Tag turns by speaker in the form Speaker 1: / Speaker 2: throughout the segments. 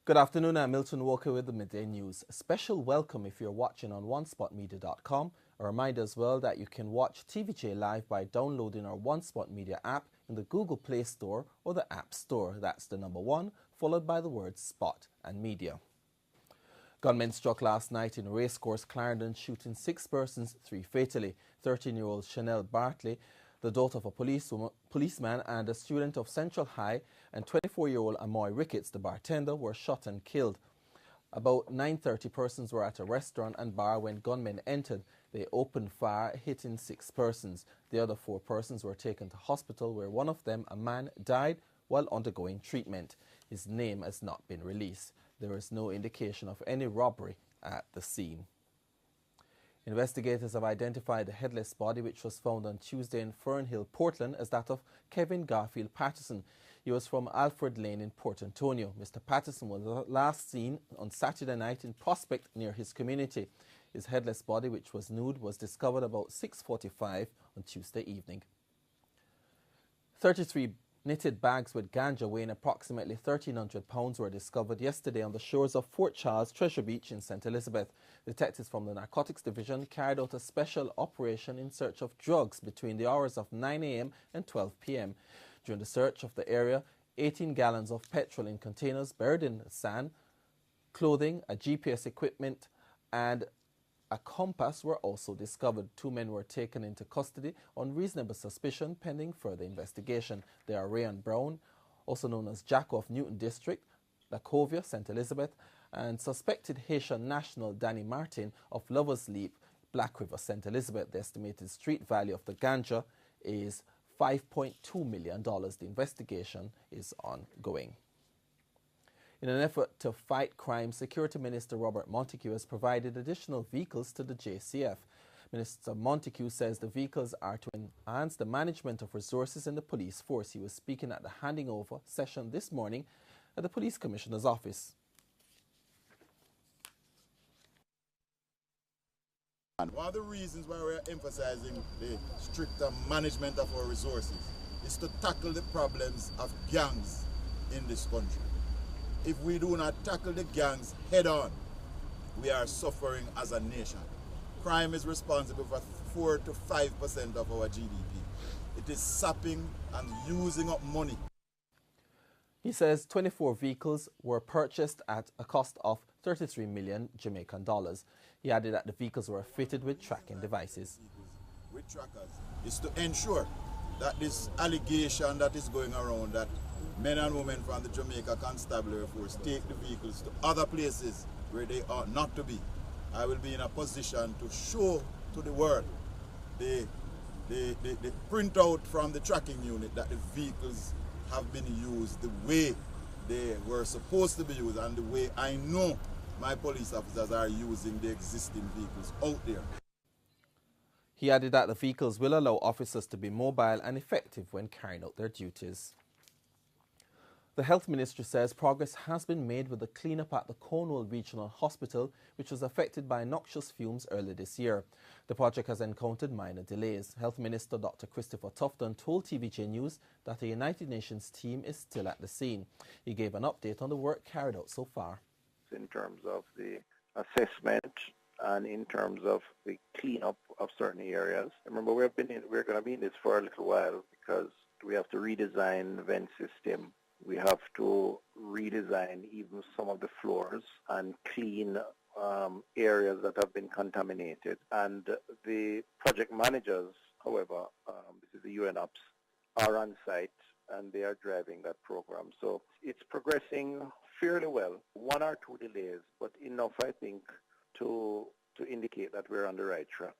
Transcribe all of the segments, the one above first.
Speaker 1: Good afternoon, I'm Milton Walker with the Midday News. A special welcome if you're watching on onespotmedia.com. A reminder as well that you can watch TVJ Live by downloading our One Spot Media app in the Google Play Store or the App Store. That's the number 1, followed by the words Spot and Media. Gunmen struck last night in Racecourse, Clarendon, shooting 6 persons, 3 fatally. 13-year-old Chanel Bartley, the daughter of a policeman and a student of Central High, and 24-year-old Amoy Ricketts, the bartender, were shot and killed. About 9:30 persons were at a restaurant and bar when gunmen entered. They opened fire, hitting 6 persons. The other 4 persons were taken to hospital, where one of them, a man, died while undergoing treatment. His name has not been released. There is no indication of any robbery at the scene. Investigators have identified the headless body which was found on Tuesday in Fernhill, Portland, as that of Kevin Garfield Patterson. He was from Alfred Lane in Port Antonio. Mr. Patterson was last seen on Saturday night in Prospect near his community. His headless body, which was nude, was discovered about 6:45 on Tuesday evening. 33 knitted bags with ganja weighing approximately 1,300 pounds were discovered yesterday on the shores of Fort Charles Treasure Beach in St. Elizabeth. Detectives from the Narcotics Division carried out a special operation in search of drugs between the hours of 9 a.m. and 12 p.m. During the search of the area, 18 gallons of petrol in containers buried in sand, clothing, a GPS equipment, and a compass were also discovered. 2 men were taken into custody on reasonable suspicion pending further investigation. They are Rayon Brown, also known as Jacko of Newton District, Lacovia, St. Elizabeth, and suspected Haitian national Danny Martin of Lover's Leap, Black River, St. Elizabeth. The estimated street value of the ganja is $5.2 million. The investigation is ongoing. In an effort to fight crime, Security Minister Robert Montague has provided additional vehicles to the JCF. Minister Montague says the vehicles are to enhance the management of resources in the police force. He was speaking at the handing over session this morning at the Police Commissioner's office.
Speaker 2: And one of the reasons why we're emphasizing the stricter management of our resources is to tackle the problems of gangs in this country. If we do not tackle the gangs head on, we are suffering as a nation. Crime is responsible for 4 to 5% of our GDP. It is sapping and using up money.
Speaker 1: He says 24 vehicles were purchased at a cost of 33 million Jamaican dollars. He added that the vehicles were fitted with tracking devices.
Speaker 2: With trackers is to ensure that this allegation that is going around that men and women from the Jamaica Constabulary Force take the vehicles to other places where they ought not to be. I will be in a position to show to the world the printout from the tracking unit that the vehicles have been used the way they were supposed to be used and the way I know my police officers are using the existing vehicles out there.
Speaker 1: He added that the vehicles will allow officers to be mobile and effective when carrying out their duties. The Health Ministry says progress has been made with the cleanup at the Cornwall Regional Hospital, which was affected by noxious fumes earlier this year. The project has encountered minor delays. Health Minister Dr. Christopher Tufton told TVJ News that a United Nations team is still at the scene. He gave an update on the work carried out so far.
Speaker 3: In terms of the assessment and in terms of the cleanup of certain areas. Remember, we're going to be in this for a little while because we have to redesign the vent system. We have to redesign even some of the floors and clean areas that have been contaminated. And the project managers, however, this is the UN Ops, are on site and they are driving that program. So it's progressing fairly well. 1 or 2 delays, but enough, I think, to indicate that we're on the right track.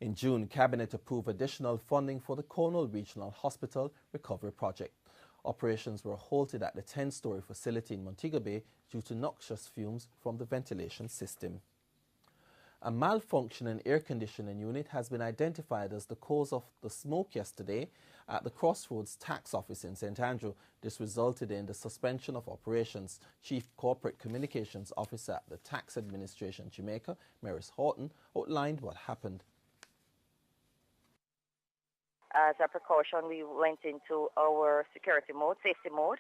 Speaker 1: In June, Cabinet approved additional funding for the Cornwall Regional Hospital Recovery Project. Operations were halted at the 10-story facility in Montego Bay due to noxious fumes from the ventilation system. A malfunctioning air conditioning unit has been identified as the cause of the smoke yesterday at the Crossroads Tax Office in St. Andrew. This resulted in the suspension of operations. Chief Corporate Communications Officer at the Tax Administration Jamaica, Maris Horton, outlined what happened.
Speaker 4: As a precaution, we went into our security mode, safety mode,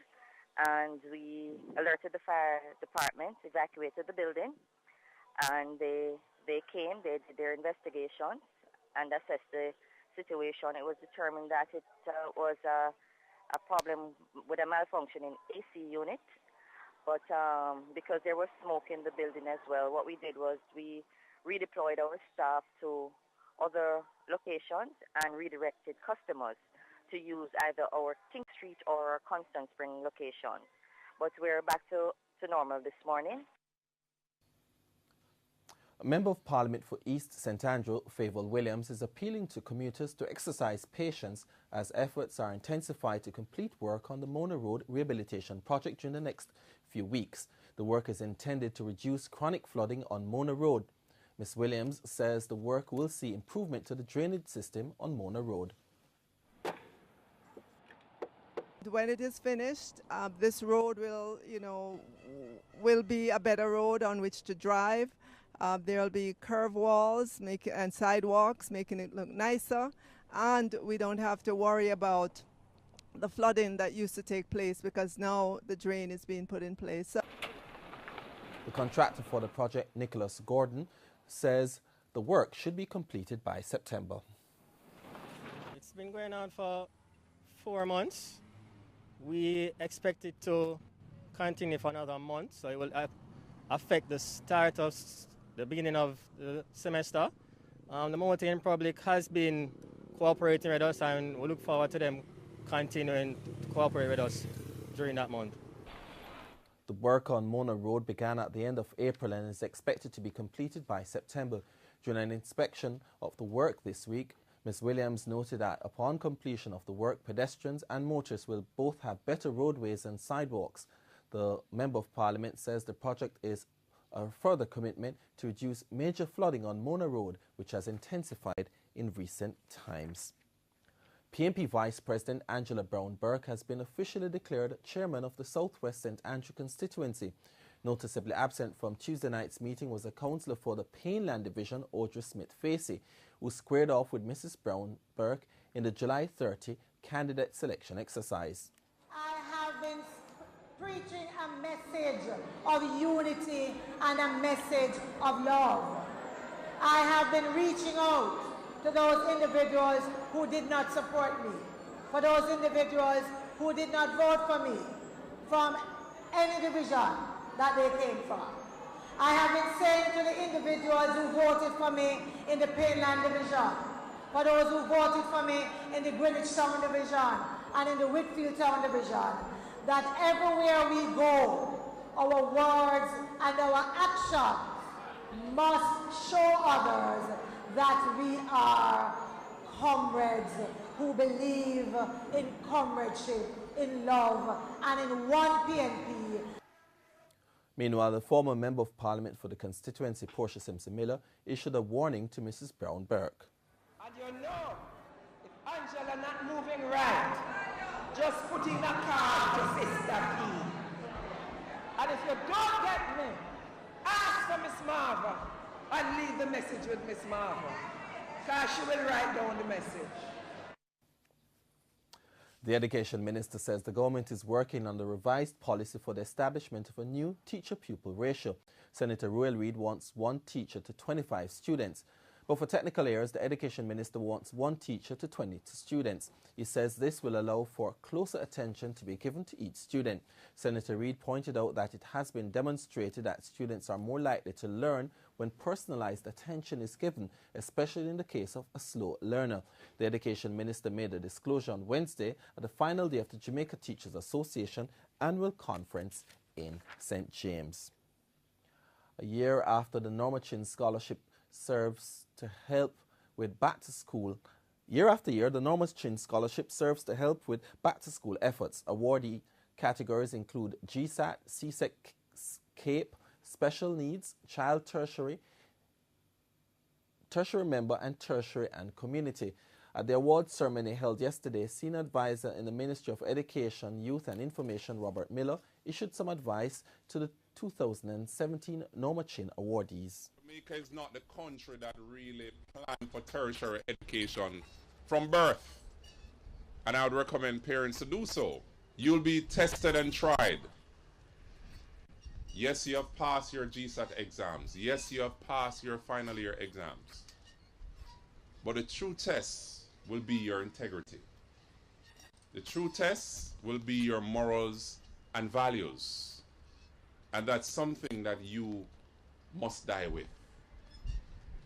Speaker 4: and we alerted the fire department, evacuated the building, and they came, they did their investigations and assessed the situation. It was determined that it was a problem with a malfunctioning AC unit, but because there was smoke in the building as well, what we did was we redeployed our staff to other locations and redirected customers to use either our King Street or Constant Spring location. But we're back to normal this morning.
Speaker 1: A Member of Parliament for East St Andrew, Favour Williams, is appealing to commuters to exercise patience as efforts are intensified to complete work on the Mona Road rehabilitation project during the next few weeks. The work is intended to reduce chronic flooding on Mona Road. Ms. Williams says the work will see improvement to the drainage system on Mona Road.
Speaker 5: When it is finished, this road will be a better road on which to drive. There will be curve walls and sidewalks, making it look nicer, and we don't have to worry about the flooding that used to take place because now the drain is being put in place.
Speaker 1: The contractor for the project, Nicholas Gordon, says the work should be completed by September.
Speaker 6: It's been going on for 4 months. We expect it to continue for another month, so it will affect the start of the beginning of the semester. The Mountain Public has been cooperating with us, and we look forward to them continuing to cooperate with us during that month.
Speaker 1: The work on Mona Road began at the end of April and is expected to be completed by September. During an inspection of the work this week, Ms. Williams noted that upon completion of the work, pedestrians and motorists will both have better roadways and sidewalks. The Member of Parliament says the project is a further commitment to reduce major flooding on Mona Road, which has intensified in recent times. PNP Vice President Angela Brown-Burke has been officially declared chairman of the Southwest St Andrew constituency. Noticeably absent from Tuesday night's meeting was a councillor for the Painland Division, Audrey Smith-Facey, who squared off with Mrs. Brown-Burke in the July 30 candidate selection exercise.
Speaker 7: I have been preaching a message of unity and a message of love. I have been reaching out to those individuals who did not support me, for those individuals who did not vote for me from any division that they came from. I have been saying to the individuals who voted for me in the Painland Division, for those who voted for me in the Greenwich Town Division and in the Whitfield Town Division, that everywhere we go, our words and our actions must show others that we are comrades who believe in comradeship, in love, and in one PNP.
Speaker 1: Meanwhile, the former Member of Parliament for the constituency, Portia Simpson-Miller, issued a warning to Mrs. Brown-Burke.
Speaker 8: And you know, if Angela not moving right, just put in a card to Sister P. And if you don't get me, ask for Miss Marva and leave the message with Miss Marva, because she will write down the message.
Speaker 1: The Education Minister says the government is working on the revised policy for the establishment of a new teacher-pupil ratio. Senator Ruel Reid wants 1 teacher to 25 students. But for technical errors, the Education Minister wants 1 teacher to 20 students. He says this will allow for closer attention to be given to each student. Senator Reid pointed out that it has been demonstrated that students are more likely to learn when personalized attention is given, especially in the case of a slow learner. The Education Minister made a disclosure on Wednesday at the final day of the Jamaica Teachers Association annual conference in St. James. A year after the Norma Chin Scholarship serves to help with back-to-school. Year after year, the Norma Chin Scholarship serves to help with back-to-school efforts. Awardee categories include GSAT, CSEC, CAPE, Special Needs, Child Tertiary Member, and Tertiary and Community. At the awards ceremony held yesterday, Senior Advisor in the Ministry of Education, Youth and Information, Robert Miller, issued some advice to the 2017 Norma Chin awardees.
Speaker 9: Jamaica is not the country that really planned for tertiary education from birth, and I would recommend parents to do so. You'll be tested and tried. Yes, you have passed your GSAT exams. Yes, you have passed your final year exams. But the true test will be your integrity. The true test will be your morals and values. And that's something that you must die with.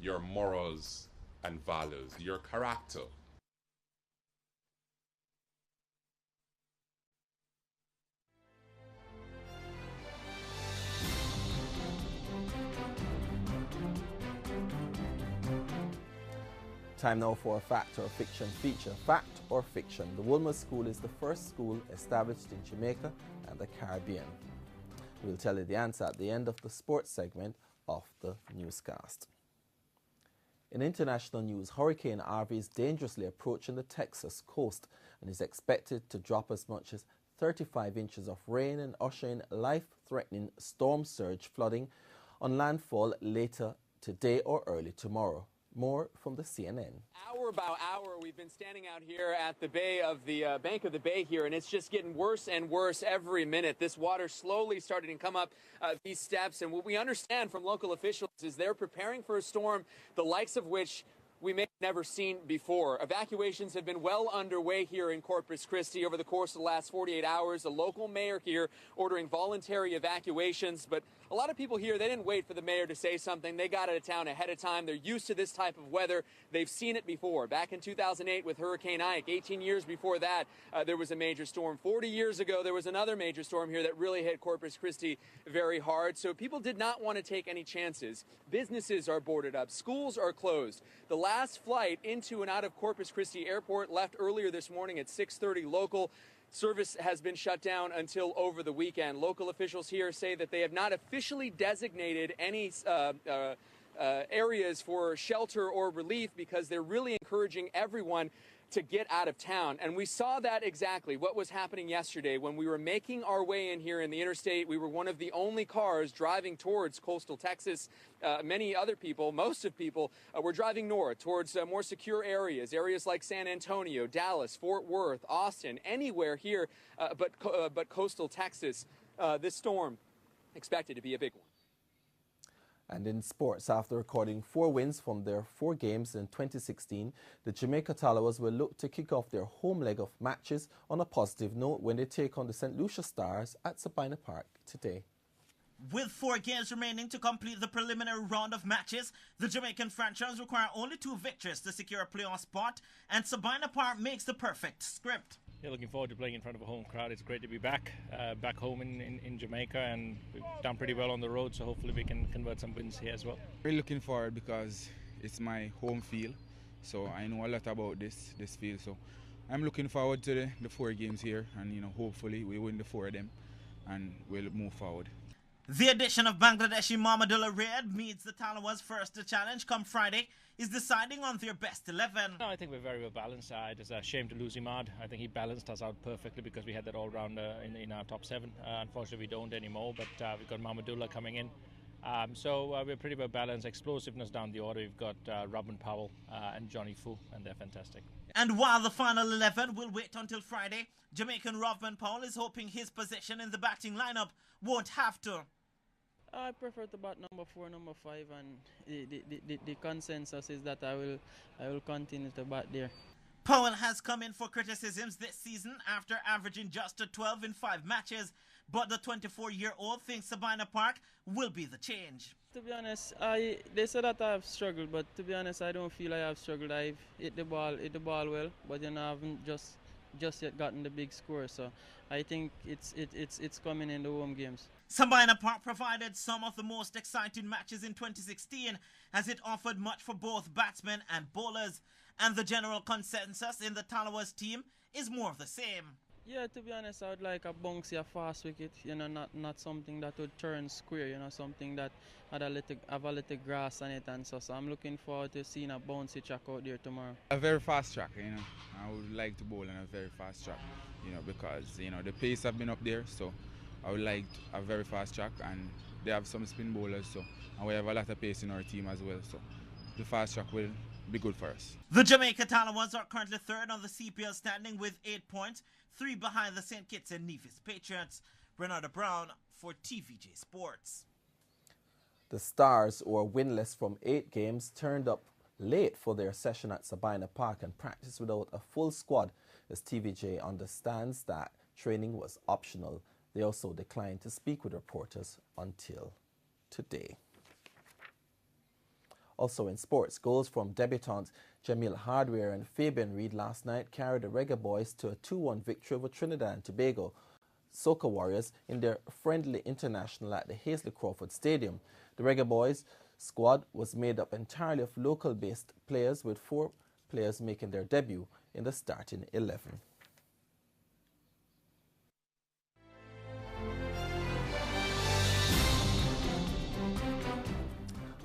Speaker 9: Your morals and values, your character.
Speaker 1: Time now for a fact or fiction feature. Fact or fiction? The Woolmer School is the first school established in Jamaica and the Caribbean. We'll tell you the answer at the end of the sports segment of the newscast. In international news, Hurricane Harvey is dangerously approaching the Texas coast and is expected to drop as much as 35 inches of rain and usher in life-threatening storm surge flooding on landfall later today or early tomorrow. More from the CNN.
Speaker 10: Hour by hour, we've been standing out here at the bank of the bay here, and it's just getting worse and worse every minute. This water slowly starting to come up these steps, and what we understand from local officials is they're preparing for a storm, the likes of which we may have never seen before. Evacuations have been well underway here in Corpus Christi over the course of the last 48 hours. The local mayor here ordering voluntary evacuations, but a lot of people here, they didn't wait for the mayor to say something. They got out of town ahead of time. They're used to this type of weather. They've seen it before. Back in 2008 with Hurricane Ike. 18 years before that, there was a major storm. 40 years ago, there was another major storm here that really hit Corpus Christi very hard. So people did not want to take any chances. Businesses are boarded up. Schools are closed. The last flight into and out of Corpus Christi Airport left earlier this morning at 6:30 local. Service has been shut down until over the weekend. Local officials here say that they have not officially designated any areas for shelter or relief because they're really encouraging everyone to get out of town. And we saw that exactly what was happening yesterday when we were making our way in here in the interstate. We were one of the only cars driving towards coastal Texas. Many other people, most of people, were driving north towards more secure areas like San Antonio, Dallas, Fort Worth, Austin, anywhere here but coastal Texas. This storm expected to be a big one.
Speaker 1: And in sports, after recording 4 wins from their 4 games in 2016, the Jamaica Tallawahs will look to kick off their home leg of matches on a positive note when they take on the St. Lucia Stars at Sabina Park today.
Speaker 11: With 4 games remaining to complete the preliminary round of matches, the Jamaican franchise require only 2 victories to secure a playoff spot, and Sabina Park makes the perfect script.
Speaker 12: Yeah, looking forward to playing in front of a home crowd. It's great to be back home in Jamaica, and we've done pretty well on the road, so hopefully we can convert some wins here as well.
Speaker 13: Really looking forward because it's my home field, so I know a lot about this field. So I'm looking forward to the 4 games here, and hopefully we win the 4 of them, and we'll move forward.
Speaker 11: The addition of Bangladeshi Mamadullah Riyad meets the Tallawahs' first challenge come Friday, is deciding on their best 11.
Speaker 12: No, I think we're very well balanced. It is a shame to lose Imad. I think he balanced us out perfectly because we had that all-rounder in our top 7. Unfortunately, we don't anymore, but we've got Mamadullah coming in. So we're pretty well balanced. Explosiveness down the order. We've got Robin Powell and Johnny Fu, and they're fantastic.
Speaker 11: And while the final 11 will wait until Friday, Jamaican Robin Powell is hoping his position in the batting lineup won't have to.
Speaker 14: I prefer to bat number 4, number 5, and the consensus is that I will continue to bat there.
Speaker 11: Powell has come in for criticisms this season after averaging just a 12 in 5 matches, but the 24-year-old thinks Sabina Park will be the change.
Speaker 14: To be honest, they said that I have struggled, but to be honest, I don't feel I have struggled. I've hit the ball well, but I haven't just yet gotten the big score. So I think it's coming in the home games.
Speaker 11: Sabina Park provided some of the most exciting matches in 2016 as it offered much for both batsmen and bowlers, and the general consensus in the Tallawahs team is more of the same.
Speaker 14: Yeah, to be honest, I would like a bouncy, a fast wicket, not something that would turn square, something that had have a little grass on it, and so I'm looking forward to seeing a bouncy track out there tomorrow.
Speaker 13: A very fast track, I would like to bowl on a very fast track, because, the pace have been up there, so I would like a very fast track, and they have some spin bowlers, and we have a lot of pace in our team as well, so the fast track will be good for us.
Speaker 11: The Jamaica Talawans are currently third on the CPL standing with 8 points, 3 behind the St. Kitts and Nevis Patriots. Bernardo Brown for TVJ Sports.
Speaker 1: The Stars, who are winless from 8 games, turned up late for their session at Sabina Park and practiced without a full squad, as TVJ understands that training was optional. They also declined to speak with reporters until today. Also in sports, goals from debutants Jamil Hardware and Fabian Reed last night carried the Reggae Boys to a 2-1 victory over Trinidad and Tobago Soca Warriors in their friendly international at the Hazley Crawford Stadium. The Reggae Boys squad was made up entirely of local-based players, with 4 players making their debut in the starting 11.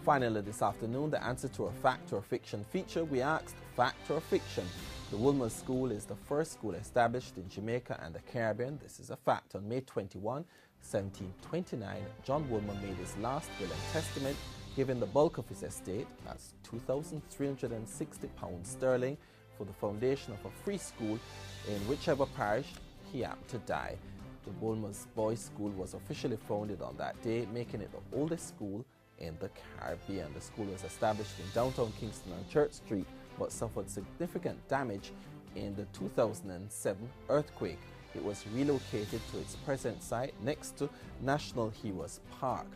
Speaker 1: Finally this afternoon, the answer to our fact or fiction feature. We asked, fact or fiction? The Woolman School is the first school established in Jamaica and the Caribbean. This is a fact. On May 21, 1729, John Woolman made his last will and testament, giving the bulk of his estate, that's £2,360 sterling, for the foundation of a free school in whichever parish he happened to die. The Woolman's Boys' School was officially founded on that day, making it the oldest school in the Caribbean. The school was established in downtown Kingston on Church Street, but suffered significant damage in the 2007 earthquake. It was relocated to its present site next to National Heroes Park.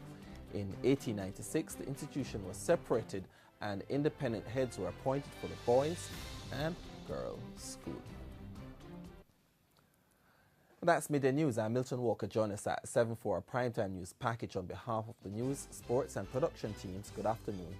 Speaker 1: In 1896, the institution was separated and independent heads were appointed for the boys and girls school. That's Midday News. I'm Milton Walker. Join us at 7 for a primetime news package. On behalf of the news, sports and production teams, good afternoon.